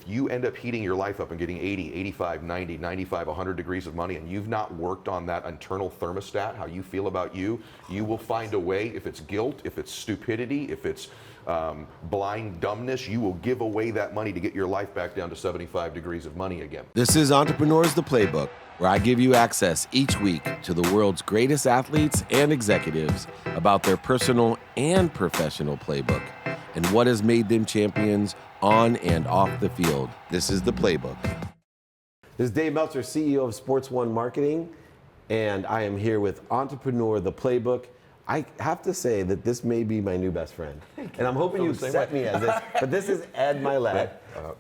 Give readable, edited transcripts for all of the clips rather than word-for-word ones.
You end up heating your life up and getting 80, 85, 90, 95, 100 degrees of money, and you've not worked on that internal thermostat, how you feel about you will find a way. If it's guilt, if it's stupidity, if it's blind dumbness, you will give away that money to get your life back down to 75 degrees of money again. This is Entrepreneurs the Playbook, where I give you access each week to the world's greatest athletes and executives about their personal and professional playbook and what has made them champions on and off the field. This is the Playbook. This is Dave Meltzer, CEO of Sports One Marketing, and I am here with Entrepreneur the Playbook. I have to say that this may be my new best friend, and I'm hoping you accept me as this, but this is Ed Mylett.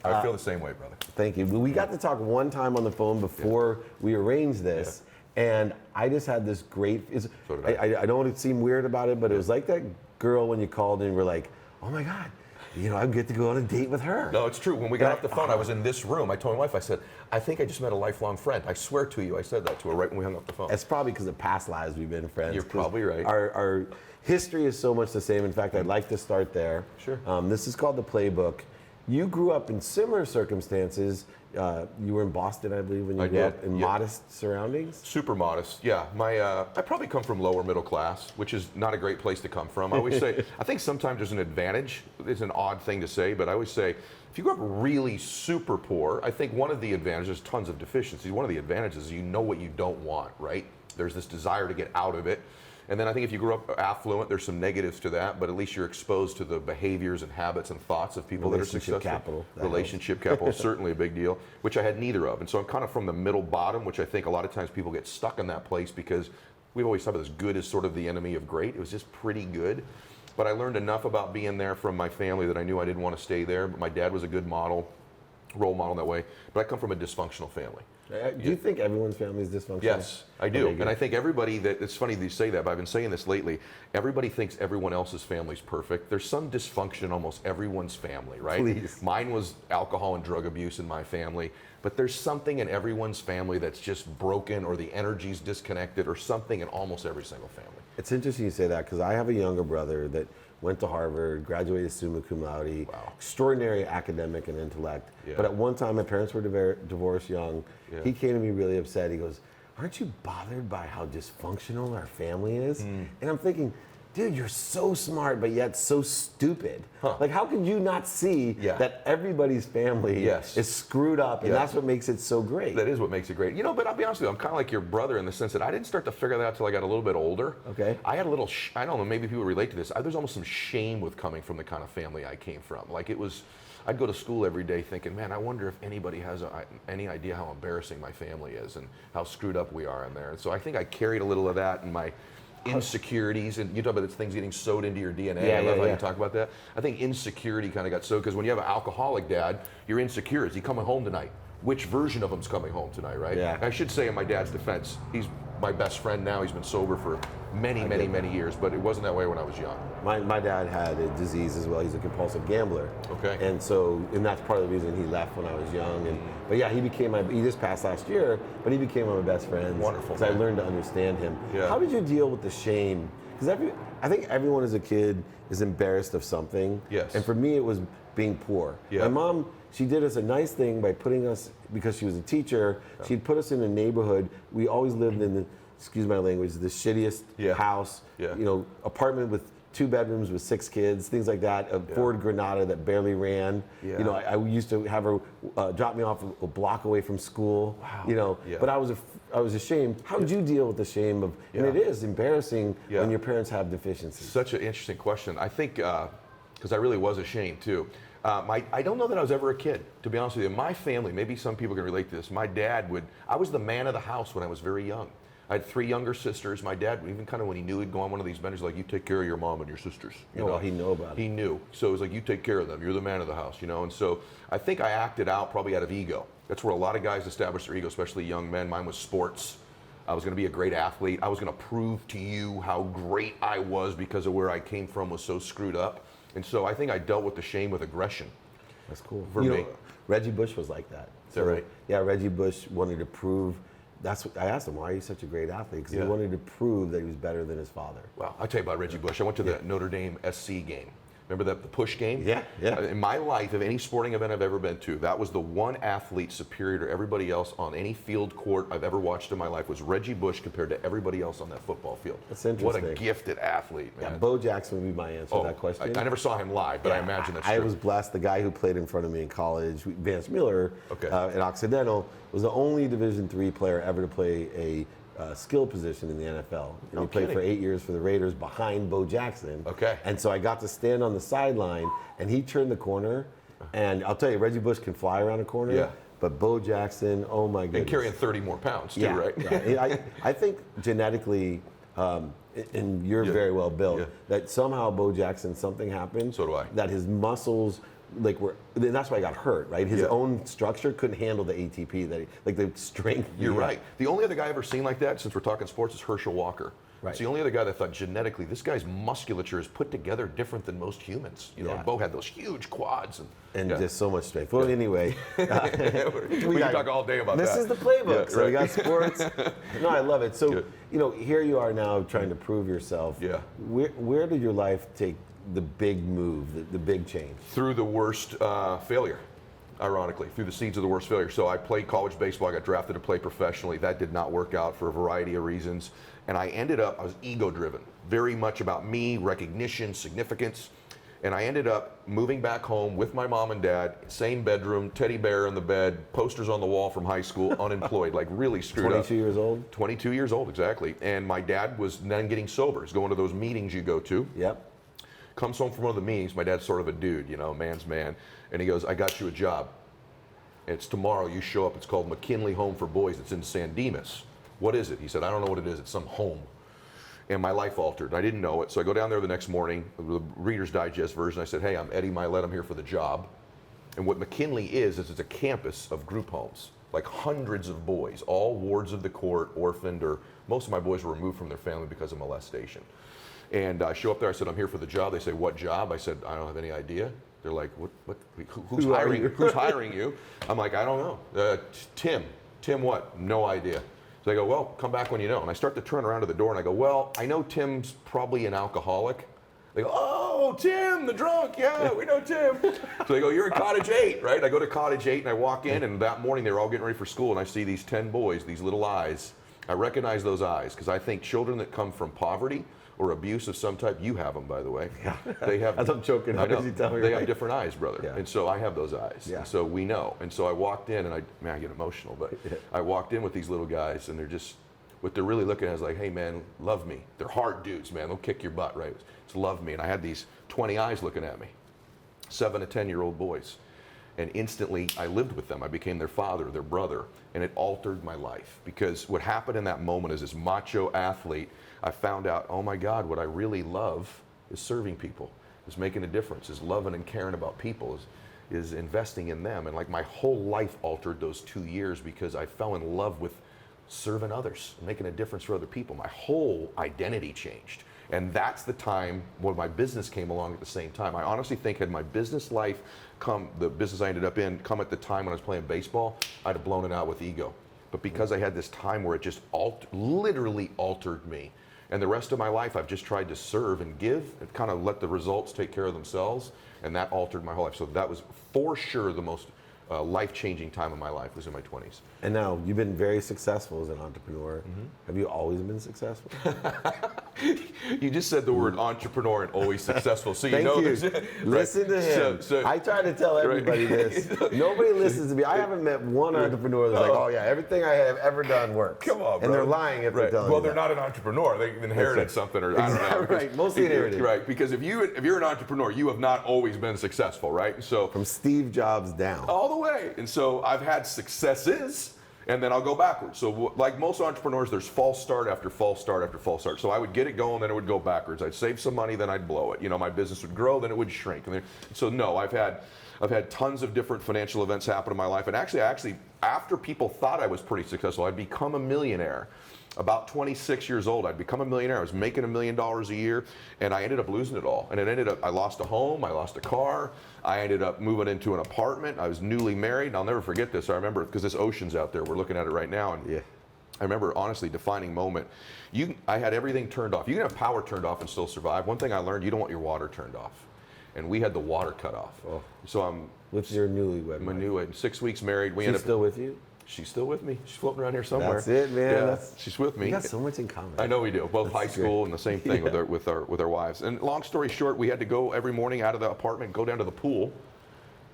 I feel the same way, brother. Thank you. We got to talk one time on the phone before we arranged this, and I just had this great, So did I. I don't want to seem weird about it, but it was like that girl when you called and you were like, oh my God, you know, I get to go on a date with her. No, it's true. When we got off the phone, I was in this room. I told my wife, I said, I think I just met a lifelong friend. I swear to you, I said that to her right when we hung up the phone. It's probably because of past lives we've been friends. You're probably right. Our history is so much the same. In fact, I'd like to start there. Sure. This is called the Playbook. You grew up in similar circumstances. You were in Boston, I believe, when you grew up in modest surroundings. Super modest, yeah. I probably come from lower middle class, which is not a great place to come from. I always say, I think sometimes there's an advantage. It's an odd thing to say, but I always say, if you grew up really super poor, I think one of the advantages, there's tons of deficiencies. One of the advantages is you know what you don't want, right? There's this desire to get out of it. And then I think if you grew up affluent, there's some negatives to that, but at least you're exposed to the behaviors and habits and thoughts of people that are successful. Relationship capital is certainly a big deal, which I had neither of. And so I'm kind of from the middle bottom, which I think a lot of times people get stuck in that place because we've always thought of this good as sort of the enemy of great. It was just pretty good. But I learned enough about being there from my family that I knew I didn't want to stay there. But my dad was a good model, role model in that way. But I come from a dysfunctional family. Do you think everyone's family is dysfunctional? Yes, I do. And I think everybody it's funny that you say that, but I've been saying this lately, everybody thinks everyone else's family's perfect. There's some dysfunction in almost everyone's family, right? Please. Mine was alcohol and drug abuse in my family, but there's something in everyone's family that's just broken or the energy's disconnected or something in almost every single family. It's interesting you say that because I have a younger brother that went to Harvard, graduated summa cum laude, extraordinary academic and intellect. Yeah. But at one time, my parents were divorced young. Yeah. He came to me really upset. He goes, aren't you bothered by how dysfunctional our family is? And I'm thinking, dude, you're so smart, but yet so stupid. Like, how could you not see that everybody's family is screwed up, and that's what makes it so great? That is what makes it great. You know, but I'll be honest with you, I'm kind of like your brother in the sense that I didn't start to figure that out until I got a little bit older. Okay. I had a little, I don't know, maybe people relate to this. There's almost some shame with coming from the kind of family I came from. Like it was, I'd go to school every day thinking, man, I wonder if anybody has any idea how embarrassing my family is and how screwed up we are in there. And so I think I carried a little of that in my insecurities, and you talk about these things getting sewed into your DNA. I love how you talk about that. I think insecurity kind of got sewed because when you have an alcoholic dad, you're insecure. Is he coming home tonight? Which version of him's coming home tonight, right? Yeah. I should say in my dad's defense, he's my best friend now. He's been sober for many years, but it wasn't that way when I was young. My dad had a disease as well. He's a compulsive gambler. Okay. And so, and that's part of the reason he left when I was young. And but yeah, he just passed last year, but he became one of my best friends. Wonderful. Because I learned to understand him. Yeah. How did you deal with the shame? Because I think everyone as a kid is embarrassed of something. Yes. And for me, it was being poor. Yeah. My mom, she did us a nice thing by putting us, because she was a teacher, she'd put us in a neighborhood. We always lived in the, excuse my language, the shittiest house, you know, apartment with 2 bedrooms with 6 kids, things like that, a Ford Granada that barely ran. You know, I used to have her drop me off a block away from school, you know, but I was ashamed. How did you deal with the shame of, and it is embarrassing when your parents have deficiencies? Such an interesting question. I think, because I really was ashamed too. I don't know that I was ever a kid, to be honest with you. My family, maybe some people can relate to this. My dad I was the man of the house when I was very young. I had 3 younger sisters. My dad, even kind of when he knew, he'd go on one of these benders like, you take care of your mom and your sisters. You know? Well, he knew about it. He knew. So it was like, you take care of them. You're the man of the house, you know? And so I think I acted out probably out of ego. That's where a lot of guys establish their ego, especially young men. Mine was sports. I was going to be a great athlete. I was going to prove to you how great I was because of where I came from was so screwed up. And so I think I dealt with the shame with aggression. That's cool. For me. Know, Reggie Bush was like that. Is that right? Yeah, Reggie Bush wanted to prove. That's what I asked him, why are you such a great athlete? Because he wanted to prove that he was better than his father. Well, I'll tell you about Reggie Bush. I went to the Notre Dame SC game. Remember that the push game? Yeah, yeah. In my life, of any sporting event I've ever been to, that was the one athlete superior to everybody else on any field court I've ever watched in my life was Reggie Bush compared to everybody else on that football field. That's interesting. What a gifted athlete, man. Yeah, Bo Jackson would be my answer to that question. I never saw him live, but I imagine that's true. I was blessed. The guy who played in front of me in college, Vance Miller, Okay. at Occidental, was the only Division III player ever to play a skill position in the NFL. And he played for 8 years for the Raiders behind Bo Jackson. Okay. And so I got to stand on the sideline, and he turned the corner. And I'll tell you, Reggie Bush can fly around a corner. Yeah. But Bo Jackson, oh my goodness. And carrying 30 more pounds, too, yeah, right? Yeah. I think genetically, and you're very well built, that somehow Bo Jackson, something happened. So do I. That his muscles, and that's why he got hurt, right? His own structure couldn't handle the ATP, the strength. You're right. The only other guy I've ever seen like that, since we're talking sports, is Herschel Walker. Right. It's the only other guy that thought genetically, this guy's musculature is put together different than most humans. You know, Bo had those huge quads. And just so much strength. Well, anyway. we can talk all day about this that. This is the playbook. Yeah, so we got sports. No, I love it. So, here you are now trying to prove yourself. Yeah. Where did your life take the big move, the big change? Through the worst failure, ironically, through the seeds of the worst failure. So I played college baseball. I got drafted to play professionally. That did not work out for a variety of reasons. And I was ego-driven, very much about me, recognition, significance. And I ended up moving back home with my mom and dad, same bedroom, teddy bear in the bed, posters on the wall from high school, unemployed, like really screwed 22 up. years old? 22 years old, exactly. And my dad was then getting sober. He's going to those meetings you go to. Yep. Comes home from one of the meetings. My dad's sort of a dude, man's man. And he goes, I got you a job. It's tomorrow. You show up. It's called McKinley Home for Boys. It's in San Dimas. What is it? He said, I don't know what it is. It's some home. And my life altered. I didn't know it. So I go down there the next morning, the Reader's Digest version. I said, hey, I'm Eddie Mylett. I'm here for the job. And what McKinley is it's a campus of group homes, like hundreds of boys, all wards of the court, orphaned, or most of my boys were removed from their family because of molestation. And I show up there. I said, I'm here for the job. They say, what job? I said, I don't have any idea. They're like, who's hiring you? Who's hiring you? I'm like, I don't know. Tim. Tim what? No idea. So they go, well, come back when you know. And I start to turn around to the door and I go, well, I know Tim's probably an alcoholic. They go, oh, Tim, the drunk. Yeah, we know Tim. So they go, you're in Cottage 8, right? I go to Cottage 8 and I walk in, and that morning they were all getting ready for school, and I see these 10 boys, these little eyes. I recognize those eyes because I think children that come from poverty or abuse of some type, you have them, by the way. Yeah. They have. As I'm choking, how does he tell me? They have different eyes, brother. Yeah. And so I have those eyes. Yeah. And so we know. And so I walked in, and I get emotional, but I walked in with these little guys, and they're just, what they're really looking at is like, hey, man, love me. They're hard dudes, man. They'll kick your butt, right? It's love me. And I had these 20 eyes looking at me, 7 to 10-year-old boys. And instantly, I lived with them. I became their father, their brother, and it altered my life. Because what happened in that moment as this macho athlete, I found out, oh my God, what I really love is serving people, is making a difference, is loving and caring about people, is investing in them. And like my whole life altered those 2 years because I fell in love with serving others, making a difference for other people. My whole identity changed. And that's the time when my business came along at the same time. I honestly think had my business life come, the business I ended up in, come at the time when I was playing baseball, I'd have blown it out with ego. But because I had this time where it just literally altered me, and the rest of my life I've just tried to serve and give and kind of let the results take care of themselves, and that altered my whole life. So that was for sure the most life-changing time of my life was in my 20s. And now you've been very successful as an entrepreneur. Mm-hmm. Have you always been successful? You just said the word entrepreneur and always successful, so you Thank know. you. Right. Listen to him. So, I try to tell everybody this. Nobody listens to me. I haven't met one entrepreneur that's like, oh yeah, everything I have ever done works. Come on, bro. And they're lying if they're telling Well, you they're that. not an entrepreneur. They inherited something, or I don't know. Right, mostly inherited. Right, because if you're an entrepreneur, you have not always been successful, right? So from Steve Jobs down. All the way. And so I've had successes, and then I'll go backwards. So like most entrepreneurs, there's false start after false start after false start. So I would get it going, then it would go backwards. I'd save some money, then I'd blow it. You know, my business would grow, then it would shrink. And so no, I've had tons of different financial events happen in my life. And actually, after people thought I was pretty successful, I'd become a millionaire. About 26 years old, I'd become a millionaire. I was making $1 million a year, and I ended up losing it all. And I lost a home, I lost a car, I ended up moving into an apartment. I was newly married, and I'll never forget this. I remember, because this ocean's out there, we're looking at it right now, and yeah. I remember, honestly, defining moment. I had everything turned off. You can have power turned off and still survive. One thing I learned, you don't want your water turned off. and we had the water cut off. Oh. So I'm With your newlywed my wife. new 6 weeks married. We She's ended up, still with you? she's still with me. She's floating around here somewhere. That's it, man. Yeah, she's with me. We got so much in common. I know we do. Both high That's school great. and the same thing with our wives. And long story short, we had to go every morning out of the apartment, go down to the pool,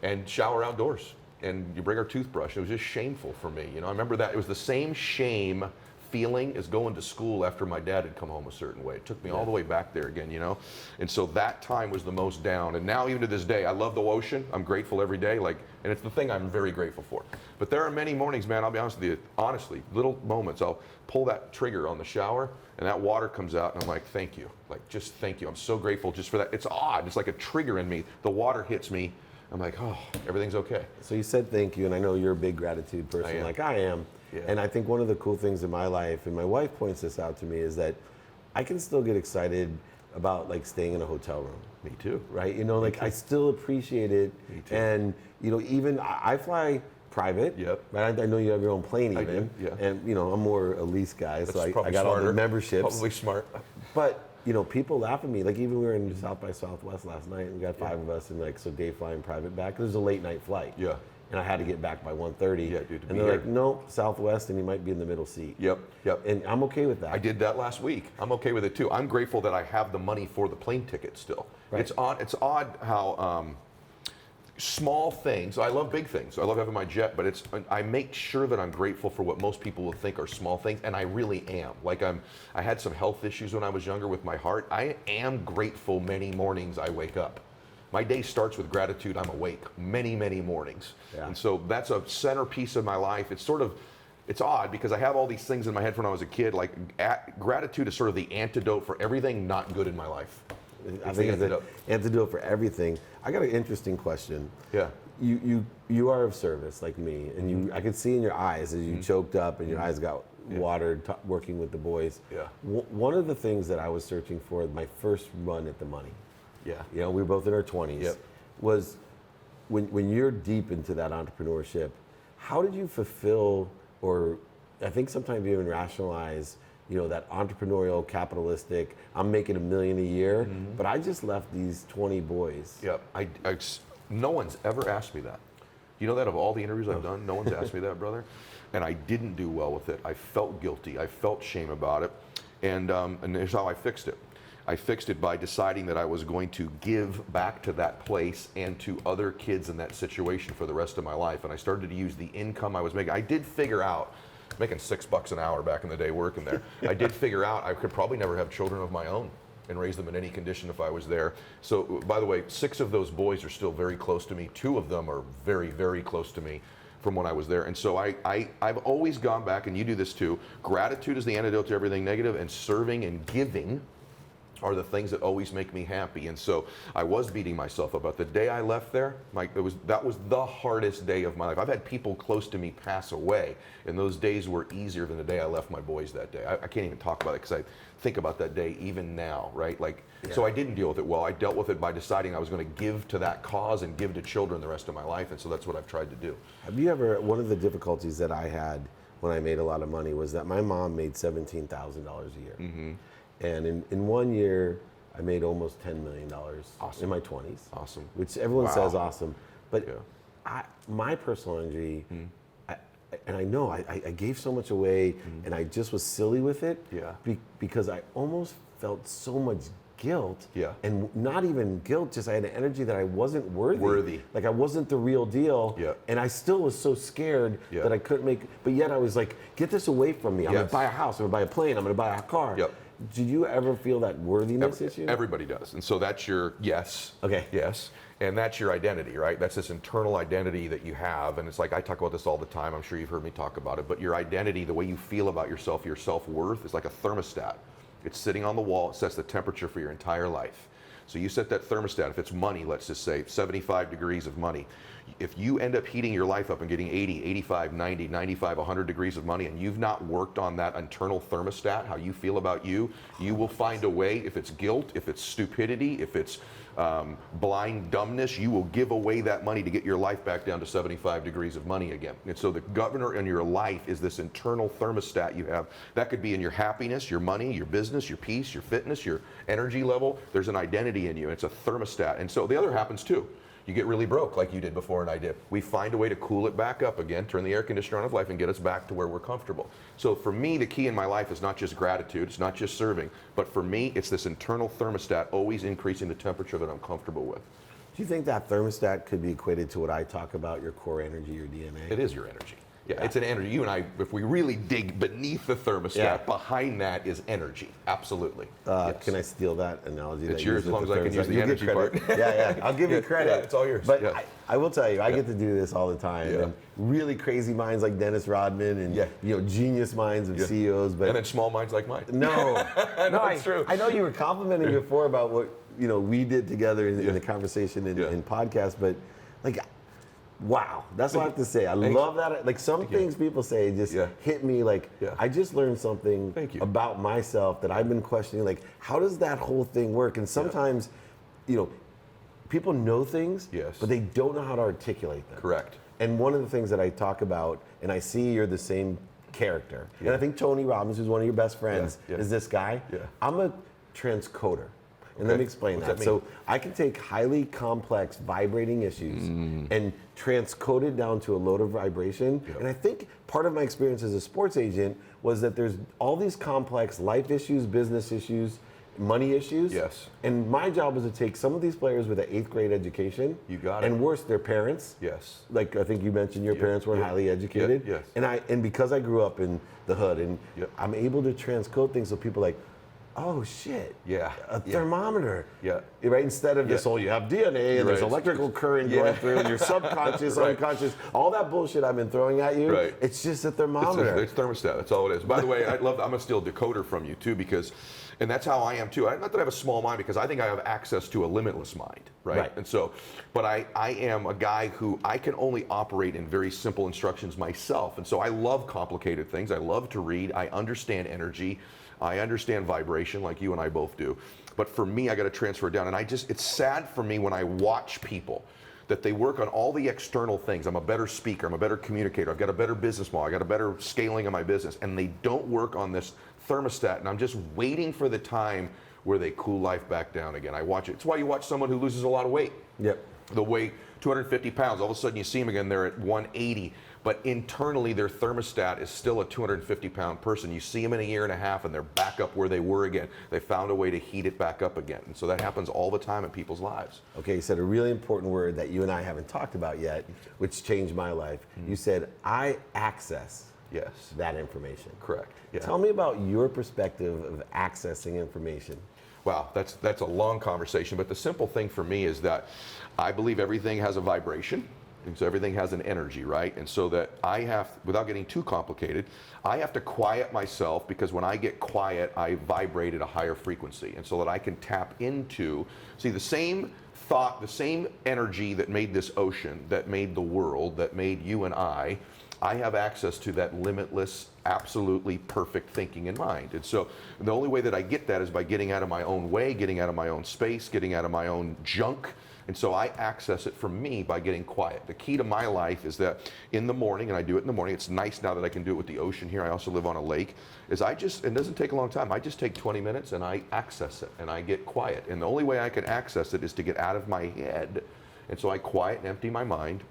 and shower outdoors. And you bring our toothbrush. It was just shameful for me. You know, I remember that it was the same shame feeling as going to school after my dad had come home a certain way. It took me all the way back there again, you know. And so that time was the most down. And now even to this day, I love the ocean. I'm grateful every day. And it's the thing I'm very grateful for. But there are many mornings, man, I'll be honest with you, honestly, little moments, I'll pull that trigger on the shower and that water comes out and I'm like, thank you. Like, just thank you. I'm so grateful just for that. It's odd. It's like a trigger in me. The water hits me. I'm like, oh, everything's okay. So you said thank you, and I know you're a big gratitude person am. like I am. Yeah. And I think one of the cool things in my life, and my wife points this out to me, is that I can still get excited about like staying in a hotel room. Me too. Right? You know, like I still appreciate it. Me too. And, you know, even I fly private. Yep. Right? I know you have your own plane I even. do, yeah. And, you know, I'm more a lease guy, so That's I probably got all the smarter. memberships. Probably smart. But, you know, people laugh at me. Like even we were in South by Southwest last night and we got 5 of us and like, so Dave flying private back. It was a late night flight. Yeah. And I had to get back by 1:30. Yeah, dude, to and be they're like, here. no, Southwest, and you might be in the middle seat. Yep. And I'm okay with that. I did that last week. I'm okay with it too. I'm grateful that I have the money for the plane ticket still. Right. It's odd how small things. I love big things. I love having my jet, but I make sure that I'm grateful for what most people will think are small things, and I really am. Like I had some health issues when I was younger with my heart. I am grateful many mornings I wake up. My day starts with gratitude. I'm awake many, many mornings. Yeah. And so that's a centerpiece of my life. It's odd because I have all these things in my head from when I was a kid. Like gratitude is sort of the antidote for everything not good in my life. I think it's an antidote for everything. I got an interesting question. Yeah. You are of service like me, and I could see in your eyes as you choked up and your eyes got watered working with the boys. Yeah. One of the things that I was searching for my first run at the money. Yeah. You know, we were both in our 20s. Yep. Was when you're deep into that entrepreneurship, how did you fulfill, or I think sometimes even rationalize, you know, that entrepreneurial, capitalistic, I'm making $1 million a year, but I just left these 20 boys. Yeah. No one's ever asked me that. You know that of all the interviews I've done, no one's asked me that, brother. And I didn't do well with it. I felt guilty. I felt shame about it. And here's how I fixed it. I fixed it by deciding that I was going to give back to that place and to other kids in that situation for the rest of my life. And I started to use the income I was making. I did figure out, making $6 an hour back in the day working there, I did figure out I could probably never have children of my own and raise them in any condition if I was there. So, by the way, 6 of those boys are still very close to me. 2 of them are very, very close to me from when I was there. And so I've always gone back, and you do this too, gratitude is the antidote to everything negative, and serving and giving are the things that always make me happy. And so I was beating myself up. But the day I left there, that was the hardest day of my life. I've had people close to me pass away, and those days were easier than the day I left my boys that day. I can't even talk about it because I think about that day even now, right? So I didn't deal with it well. I dealt with it by deciding I was going to give to that cause and give to children the rest of my life, and so that's what I've tried to do. Have you ever, one of the difficulties that I had when I made a lot of money was that my mom made $17,000 a year. Mm-hmm. And in 1 year, I made almost $10 million Awesome. in my 20s. Awesome. Which everyone Wow. says awesome. But Yeah. my personal energy, I know I gave so much away and I just was silly with it Yeah. because I almost felt so much guilt. Yeah. And not even guilt, just I had an energy that I wasn't worthy. Like I wasn't the real deal. Yeah. And I still was so scared that I couldn't make, but yet I was like, get this away from me. I'm going to buy a house, I'm going to buy a plane, I'm going to buy a car. Yep. Did you ever feel that worthiness issue? Everybody does. And so that's your yes. Okay. Yes. And that's your identity, right? That's this internal identity that you have. And it's like, I talk about this all the time. I'm sure you've heard me talk about it. But your identity, the way you feel about yourself, your self-worth is like a thermostat. It's sitting on the wall. It sets the temperature for your entire life. So you set that thermostat. If it's money, let's just say 75 degrees of money. If you end up heating your life up and getting 80, 85, 90, 95, 100 degrees of money, and you've not worked on that internal thermostat, how you feel about you will find a way. If it's guilt, if it's stupidity, if it's blind dumbness, you will give away that money to get your life back down to 75 degrees of money again. And so the governor in your life is this internal thermostat you have. That could be in your happiness, your money, your business, your peace, your fitness, your energy level. There's an identity in you. It's a thermostat. And so the other happens too. You get really broke like you did before and I did. We find a way to cool it back up again, turn the air conditioner on of life and get us back to where we're comfortable. So for me, the key in my life is not just gratitude, it's not just serving, but for me, it's this internal thermostat always increasing the temperature that I'm comfortable with. Do you think that thermostat could be equated to what I talk about, your core energy, your DNA? It is your energy. Yeah, it's an energy. You and I, if we really dig beneath the thermostat, behind that is energy. Absolutely. Yes. Can I steal that analogy? It's yours as long as I can use the energy part. Yeah, I'll give you credit. Yeah, it's all yours. But Yeah. I will tell you, I get to do this all the time. Yeah. And really crazy minds like Dennis Rodman and genius minds of CEOs. But and then small minds like mine. No, it's true. I know you were complimenting me before about what we did together in the conversation in podcast, but like. Wow, that's what I have to say. I love that. Like some things people say just hit me. Like I just learned something about myself that I've been questioning. Like how does that whole thing work? And sometimes, people know things, but they don't know how to articulate them. Correct. And one of the things that I talk about, and I see you're the same character. And I think Tony Robbins, who's one of your best friends, is this guy. I'm a transcoder. And let me explain that. So I can take highly complex vibrating issues and transcode it down to a load of vibration. And I think part of my experience as a sports agent was that there's all these complex life issues, business issues, money issues. Yes. And my job was to take some of these players with an 8th grade education. You got it. And worse, their parents. Yes. Like I think you mentioned your parents weren't highly educated. Yes. And because I grew up in the hood and I'm able to transcode things so people like, oh shit! A thermometer. Right. Instead of this whole, you have DNA and there's electrical current going through and your subconscious, unconscious, all that bullshit I've been throwing at you. It's just a thermometer. It's thermostat. That's all it is. By the way, I'm gonna steal decoder from you too and that's how I am too. Not that I have a small mind because I think I have access to a limitless mind, right? And so, but I am a guy who I can only operate in very simple instructions myself. And so I love complicated things. I love to read. I understand energy. I understand vibration like you and I both do. But for me, I got to transfer it down. And it's sad for me when I watch people that they work on all the external things. I'm a better speaker. I'm a better communicator. I've got a better business model. I got a better scaling of my business. And they don't work on this thermostat. And I'm just waiting for the time where they cool life back down again. I watch it. It's why you watch someone who loses a lot of weight. They'll weigh 250 pounds. All of a sudden you see them again, they're at 180. But internally, their thermostat is still a 250-pound person. You see them in a year and a half, and they're back up where they were again. They found a way to heat it back up again. And so that happens all the time in people's lives. Okay, you said a really important word that you and I haven't talked about yet, which changed my life. You said, I access that information. Correct. Tell me about your perspective of accessing information. Wow, that's a long conversation. But the simple thing for me is that I believe everything has a vibration. And so everything has an energy, right? And so that I have, without getting too complicated, I have to quiet myself because when I get quiet, I vibrate at a higher frequency. And so that I can tap into, see the same thought, the same energy that made this ocean, that made the world, that made you and I have access to that limitless, absolutely perfect thinking in mind. And so the only way that I get that is by getting out of my own way, getting out of my own space, getting out of my own junk. And so I access it from me by getting quiet. The key to my life is that in the morning, and I do it in the morning, it's nice now that I can do it with the ocean here, I also live on a lake, it doesn't take a long time, I just take 20 minutes and I access it and I get quiet. And the only way I can access it is to get out of my head. And so I quiet and empty my mind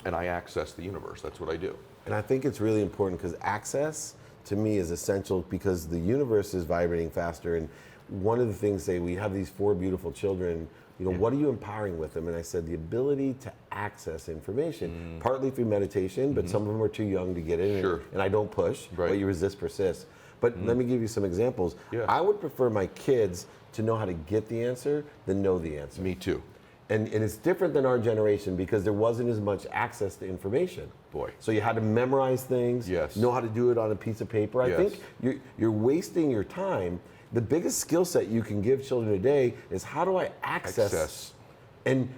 and I access the universe. That's what I do. And I think it's really important because access to me is essential because the universe is vibrating faster. And one of the things we have these 4 beautiful children. What are you empowering with them? And I said, the ability to access information, partly through meditation, but some of them are too young to get in, and I don't push, but you resist, persist. But let me give you some examples. I would prefer my kids to know how to get the answer than know the answer. Me too. And it's different than our generation because there wasn't as much access to information. Boy. So you had to memorize things, know how to do it on a piece of paper. I think you're wasting your time. The biggest skill set you can give children today is how do I access. And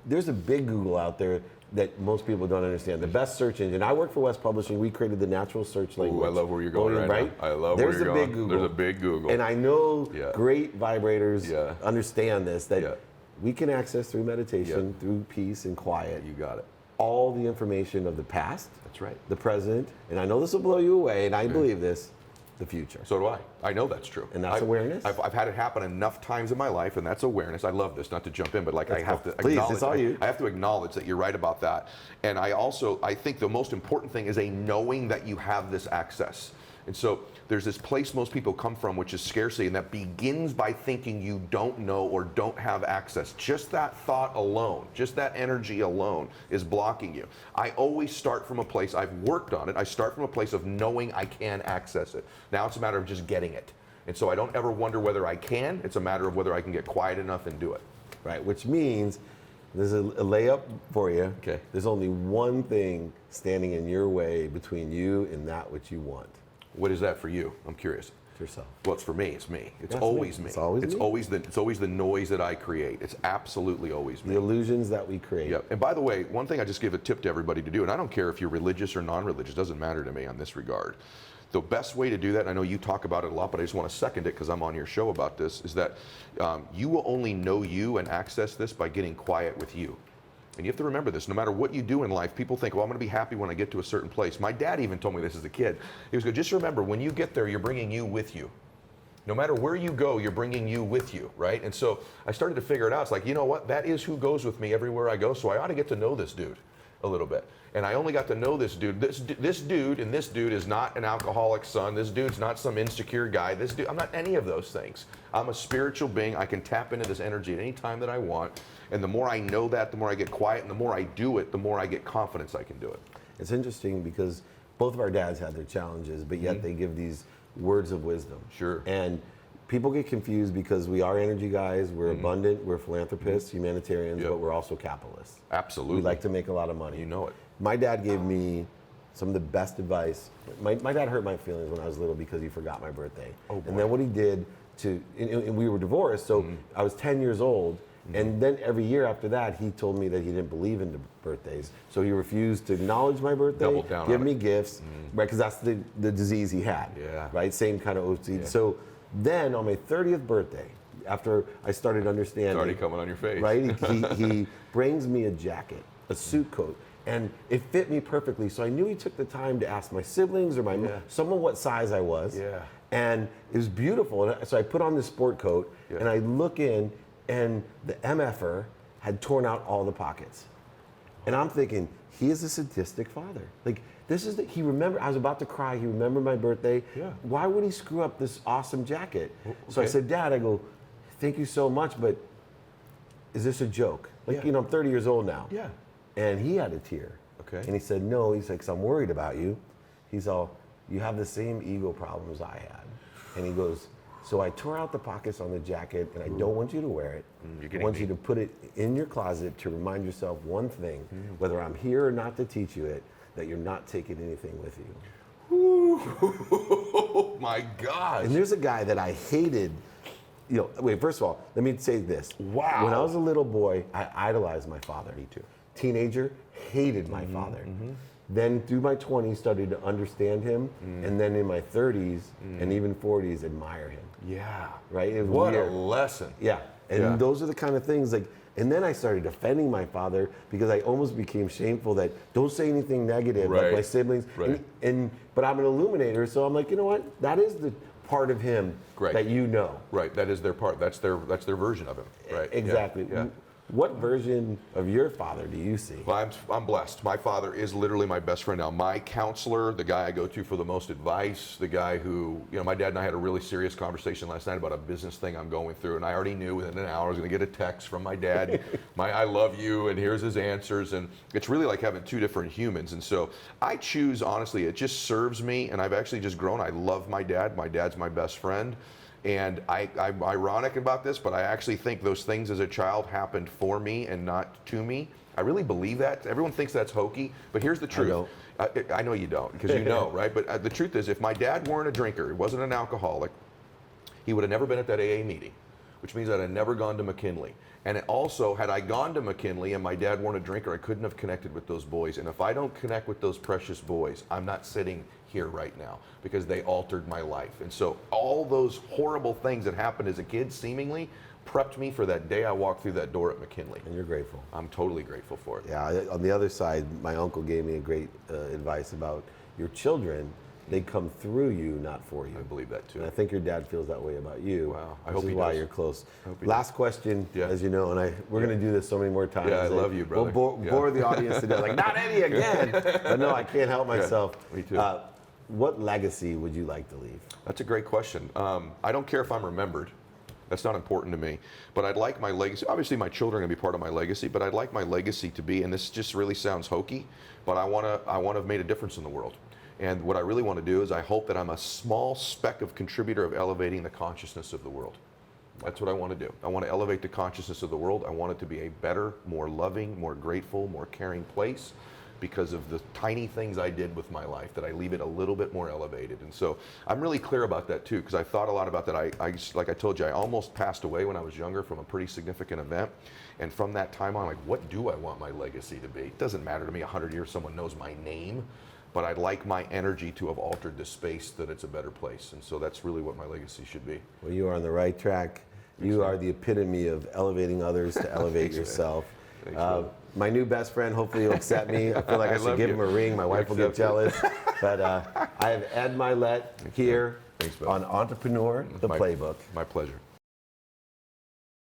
there's a big Google out there. that most people don't understand. The best search engine. I work for West Publishing. We created the natural search language. Ooh, I love where you're going right now. I love where you're going. Big Google. There's a big Google. And I know great vibrators understand this, that we can access through meditation, through peace and quiet. You got it. All the information of the past. That's right. The present. And I know this will blow you away, and I believe this. The future. So do I. I know that's true. And that's awareness? I've had it happen enough times in my life, and that's awareness. I love this, not to jump in, but like I have to acknowledge. It's all you. I have to acknowledge that you're right about that. And I think the most important thing is a knowing that you have this access. And so there's this place most people come from, which is scarcity, and that begins by thinking you don't know or don't have access. Just that thought alone, just that energy alone is blocking you. I always start from a place, I've worked on it, I start from a place of knowing I can access it. Now it's a matter of just getting it. And so I don't ever wonder whether I can, it's a matter of whether I can get quiet enough and do it. Right, which means there's a layup for you. Okay. There's only one thing standing in your way between you and that which you want. What is that for you? I'm curious. Yourself. Well, it's for me. It's me. It's That's always me. me. It's always me. It's always the noise that I create. It's absolutely always me. The illusions that we create. Yep. And by the way, one thing I just give a tip to everybody to do, and I don't care if you're religious or non-religious, doesn't matter to me on this regard. The best way to do that, and I know you talk about it a lot, but I just want to second it because I'm on your show about this, is that you will only know you and access this by getting quiet with you. And you have to remember this, no matter what you do in life, people think, well, I'm going to be happy when I get to a certain place. My dad even told me this as a kid. He was going, just remember, when you get there, you're bringing you with you. No matter where you go, you're bringing you with you, right? And so I started to figure it out. It's like, you know what? That is who goes with me everywhere I go, so I ought to get to know this dude a little bit. And I only got to know this dude. This dude is not an alcoholic's son. This dude's not some insecure guy. This dude, I'm not any of those things. I'm a spiritual being. I can tap into this energy at any time that I want. And the more I know that, the more I get quiet, and the more I do it, the more I get confidence I can do it. It's interesting because both of our dads had their challenges, but yet they give these words of wisdom. Sure. And people get confused because we are energy guys, we're abundant, we're philanthropists, humanitarians, but we're also capitalists. Absolutely. We like to make a lot of money. You know it. My dad gave me some of the best advice. My dad hurt my feelings when I was little because he forgot my birthday. Oh, boy. And then what he did and we were divorced, so I was 10 years old. And then every year after that, he told me that he didn't believe in the birthdays. So he refused to acknowledge my birthday, Doubled down give on me it. gifts, right? Because that's the disease he had, right? Same kind of OCD. Yeah. So then on my 30th birthday, after I started understanding. It's already coming on your face. Right? He brings me a jacket, a suit coat, and it fit me perfectly. So I knew he took the time to ask my siblings or someone what size I was. Yeah. And it was beautiful. And so I put on this sport coat, and I look in, and the MFer had torn out all the pockets. And I'm thinking, he is a sadistic father. Like, he remembered, I was about to cry, he remembered my birthday. Yeah. Why would he screw up this awesome jacket? Okay. So I said, Dad, I go, thank you so much, but is this a joke? Like, I'm 30 years old now. Yeah. And he had a tear. Okay. And he said, no, he's like, 'cause I'm worried about you. He's all, you have the same ego problems I had. And he goes, so I tore out the pockets on the jacket, and I don't want you to wear it. I want you to put it in your closet to remind yourself one thing, whether I'm here or not to teach you it, that you're not taking anything with you. Oh my gosh. And there's a guy that I hated. Wait, first of all, let me say this. Wow. When I was a little boy, I idolized my father. Me too. Teenager, hated my father. Then through my 20s, started to understand him. And then in my 30s and even 40s, admire him. Yeah. Right? It was What weird. a lesson. Yeah. And those are the kind of things and then I started defending my father because I almost became shameful that don't say anything negative like my siblings. Right. But I'm an illuminator, so I'm like, you know what? That is the part of him that you know. Right. That is their part. That's their version of him. Right. Exactly. Yeah. What version of your father do you see? Well, I'm blessed. My father is literally my best friend now. My counselor, the guy I go to for the most advice, the guy who, my dad and I had a really serious conversation last night about a business thing I'm going through, and I already knew within an hour I was going to get a text from my dad, I love you, and here's his answers, and it's really like having two different humans, and so I choose, honestly, it just serves me, and I've actually just grown. I love my dad. My dad's my best friend. And I'm ironic about this, but I actually think those things as a child happened for me and not to me. I really believe that. Everyone thinks that's hokey, but here's the truth. I know you don't, because you know, right? But the truth is, if my dad weren't a drinker, he wasn't an alcoholic, he would have never been at that AA meeting. which means that I'd never gone to McKinley. And it also, had I gone to McKinley and my dad weren't a drinker, I couldn't have connected with those boys. And if I don't connect with those precious boys, I'm not sitting here right now because they altered my life. And so all those horrible things that happened as a kid seemingly prepped me for that day I walked through that door at McKinley. And you're grateful. I'm totally grateful for it. Yeah, on the other side, my uncle gave me a great advice about your children. They come through you, not for you. I believe that too. And I think your dad feels that way about you. Wow. I which hope is he why does. you're close. Hope he Last question, Yeah. as you know, and we're going to do this so many more times. Yeah, I love you, brother. We'll Yeah. bore the audience to death. Like, not Eddie again. But no, I can't help myself. me too. What legacy would you like to leave? That's a great question. I don't care if I'm remembered. That's not important to me. But I'd like my legacy, obviously my children are going to be part of my legacy, but I'd like my legacy to be, and this just really sounds hokey, but I want to have made a difference in the world. And what I really want to do is I hope that I'm a small speck of contributor of elevating the consciousness of the world. That's what I want to do. I want to elevate the consciousness of the world. I want it to be a better, more loving, more grateful, more caring place because of the tiny things I did with my life, that I leave it a little bit more elevated. And so I'm really clear about that too, because I thought a lot about that. I like I told you, I almost passed away when I was younger from a pretty significant event. And from that time on, like, what do I want my legacy to be? It doesn't matter to me 100 years someone knows my name, but I'd like my energy to have altered this space, that it's a better place. And so that's really what my legacy should be. Well, you are on the right track. You are the epitome of elevating others to elevate Thanks, man. yourself. Thanks, man. My new best friend, hopefully he'll accept me. I feel like I should love give you. him a ring. My wife will get Accept it. jealous. But I have Ed Mylett here Thanks, man. on Entrepreneur, the My- Playbook. My pleasure.